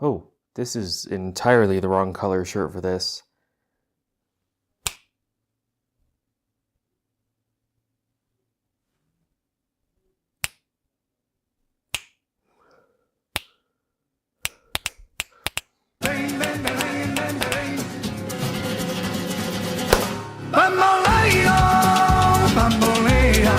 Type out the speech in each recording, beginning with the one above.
Oh, this is entirely the wrong color shirt for this. Bamboleo, bambolea,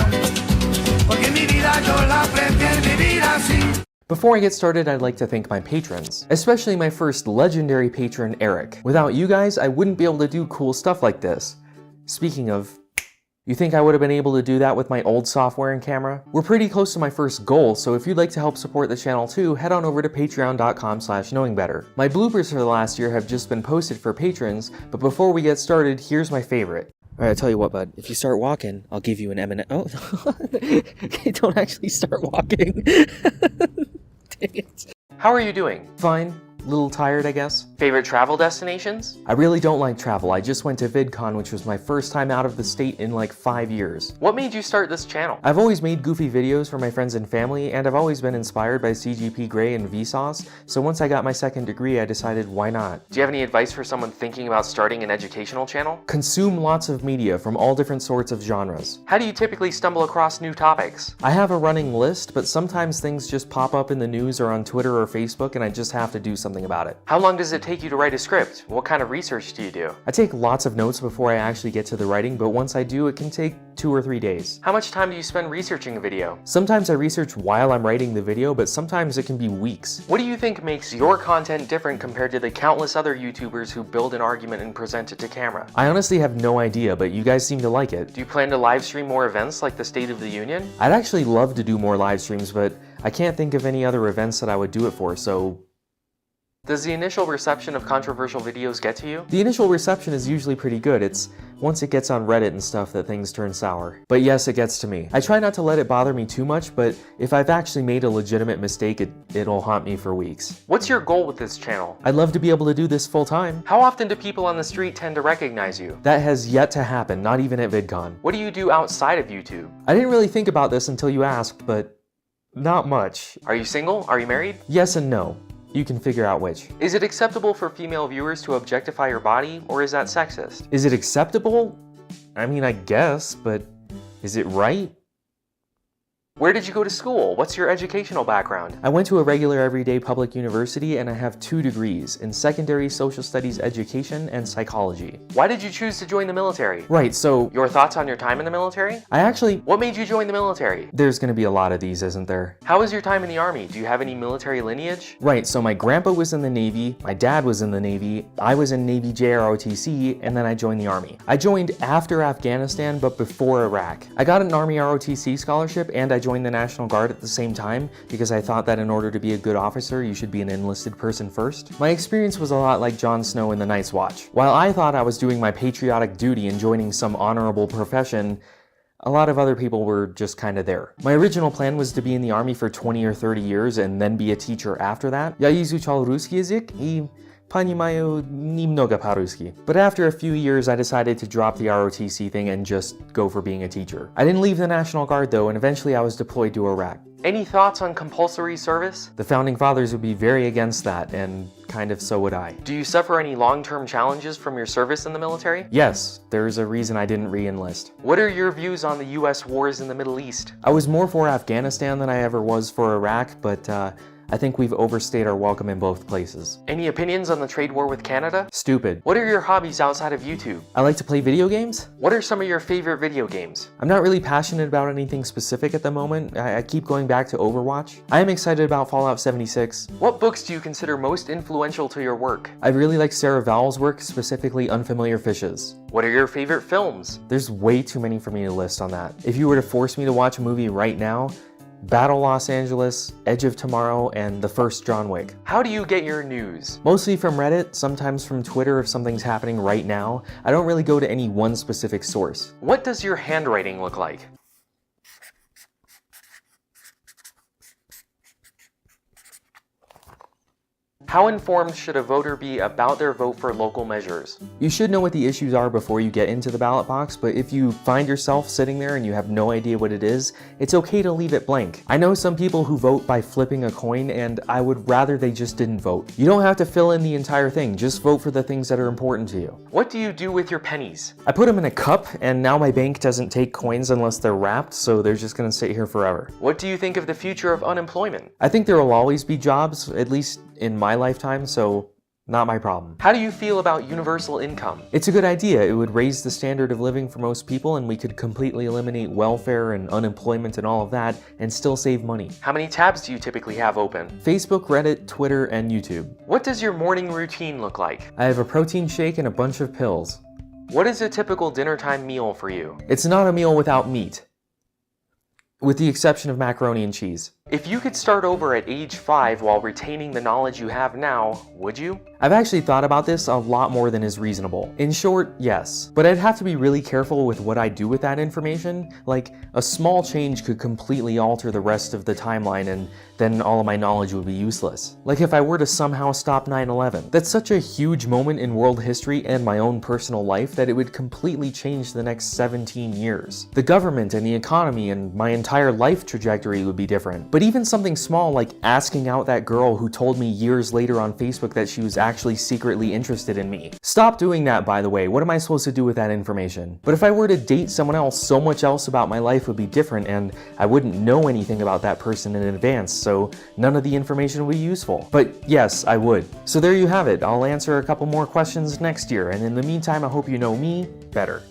porque mi vida yo la prefiero vivir así. Before I get started, I'd like to thank my patrons, especially my first legendary patron, Eric. Without you guys, I wouldn't be able to do cool stuff like this. Speaking of, you think I would have been able to do that with my old software and camera? We're pretty close to my first goal, so if you'd like to help support the channel too, head on over to patreon.com/knowingbetter. My bloopers for the last year have just been posted for patrons, but before we get started, here's my favorite. Alright, I'll tell you what, bud. If you start walking, I'll give you an M&M. Oh, okay, don't actually start walking. Dang it. How are you doing? Fine. A little tired, I guess. Favorite travel destinations? I really don't like travel. I just went to VidCon, which was my first time out of the state in like 5 years. What made you start this channel? I've always made goofy videos for my friends and family, and I've always been inspired by CGP Grey and Vsauce, so once I got my second degree, I decided why not. Do you have any advice for someone thinking about starting an educational channel? Consume lots of media from all different sorts of genres. How do you typically stumble across new topics? I have a running list, but sometimes things just pop up in the news or on Twitter or Facebook, and I just have to do something about it. How long does it take you to write a script? What kind of research do you do? I take lots of notes before I actually get to the writing, but once I do, it can take 2 or 3 days. How much time do you spend researching a video? Sometimes I research while I'm writing the video, but sometimes it can be weeks. What do you think makes your content different compared to the countless other YouTubers who build an argument and present it to camera? I honestly have no idea, but you guys seem to like it. Do you plan to live stream more events like the State of the Union? I'd actually love to do more live streams, but I can't think of any other events that I would do it for, so... Does the initial reception of controversial videos get to you? The initial reception is usually pretty good. It's once it gets on Reddit and stuff that things turn sour. But yes, it gets to me. I try not to let it bother me too much, but if I've actually made a legitimate mistake, it'll haunt me for weeks. What's your goal with this channel? I'd love to be able to do this full time. How often do people on the street tend to recognize you? That has yet to happen, not even at VidCon. What do you do outside of YouTube? I didn't really think about this until you asked, but not much. Are you single? Are you married? Yes and no. You can figure out which. Is it acceptable for female viewers to objectify your body, or is that sexist? Is it acceptable? I mean, I guess, but is it right? Where did you go to school? What's your educational background? I went to a regular everyday public university and I have 2 degrees in secondary social studies education and psychology. Why did you choose to join the military? Right, so... Your thoughts on your time in the military? What made you join the military? There's gonna be a lot of these, isn't there? How was your time in the Army? Do you have any military lineage? Right, so my grandpa was in the Navy, my dad was in the Navy, I was in Navy JROTC, and then I joined the Army. I joined after Afghanistan, but before Iraq. I got an Army ROTC scholarship and I joined the National Guard at the same time because I thought that in order to be a good officer, you should be an enlisted person first. My experience was a lot like Jon Snow in The Night's Watch. While I thought I was doing my patriotic duty and joining some honorable profession, a lot of other people were just kind of there. My original plan was to be in the Army for 20 or 30 years and then be a teacher after that. Я изучал русский язык и понимаю немного по-русски. But after a few years, I decided to drop the ROTC thing and just go for being a teacher. I didn't leave the National Guard though, and eventually I was deployed to Iraq. Any thoughts on compulsory service? The Founding Fathers would be very against that, and kind of so would I. Do you suffer any long-term challenges from your service in the military? Yes, there's a reason I didn't re-enlist. What are your views on the US wars in the Middle East? I was more for Afghanistan than I ever was for Iraq, but I think we've overstayed our welcome in both places. Any opinions on the trade war with Canada? Stupid. What are your hobbies outside of YouTube? I like to play video games. What are some of your favorite video games? I'm not really passionate about anything specific at the moment. I keep going back to Overwatch. I am excited about Fallout 76. What books do you consider most influential to your work? I really like Sarah Vowell's work, specifically Unfamiliar Fishes. What are your favorite films? There's way too many for me to list on that. If you were to force me to watch a movie right now, Battle Los Angeles, Edge of Tomorrow, and the first John Wick. How do you get your news? Mostly from Reddit, sometimes from Twitter if something's happening right now. I don't really go to any one specific source. What does your handwriting look like? How informed should a voter be about their vote for local measures? You should know what the issues are before you get into the ballot box, but if you find yourself sitting there and you have no idea what it is, it's okay to leave it blank. I know some people who vote by flipping a coin, and I would rather they just didn't vote. You don't have to fill in the entire thing, just vote for the things that are important to you. What do you do with your pennies? I put them in a cup, and now my bank doesn't take coins unless they're wrapped, so they're just gonna sit here forever. What do you think of the future of unemployment? I think there will always be jobs, at least in my lifetime, so not my problem. How do you feel about universal income? It's a good idea. It would raise the standard of living for most people, and we could completely eliminate welfare and unemployment and all of that and still save money. How many tabs do you typically have open? Facebook, Reddit, Twitter, and YouTube. What does your morning routine look like? I have a protein shake and a bunch of pills. What is a typical dinner time meal for you? It's not a meal without meat, with the exception of macaroni and cheese. If you could start over at age 5 while retaining the knowledge you have now, would you? I've actually thought about this a lot more than is reasonable. In short, yes. But I'd have to be really careful with what I do with that information. Like, a small change could completely alter the rest of the timeline, and then all of my knowledge would be useless. Like if I were to somehow stop 9/11. That's such a huge moment in world history and my own personal life that it would completely change the next 17 years. The government and the economy and my entire life trajectory would be different. But even something small like asking out that girl who told me years later on Facebook that she was actually secretly interested in me. Stop doing that, by the way. What am I supposed to do with that information? But if I were to date someone else, so much else about my life would be different, and I wouldn't know anything about that person in advance, so none of the information would be useful. But yes, I would. So there you have it. I'll answer a couple more questions next year, and in the meantime, I hope you know me better.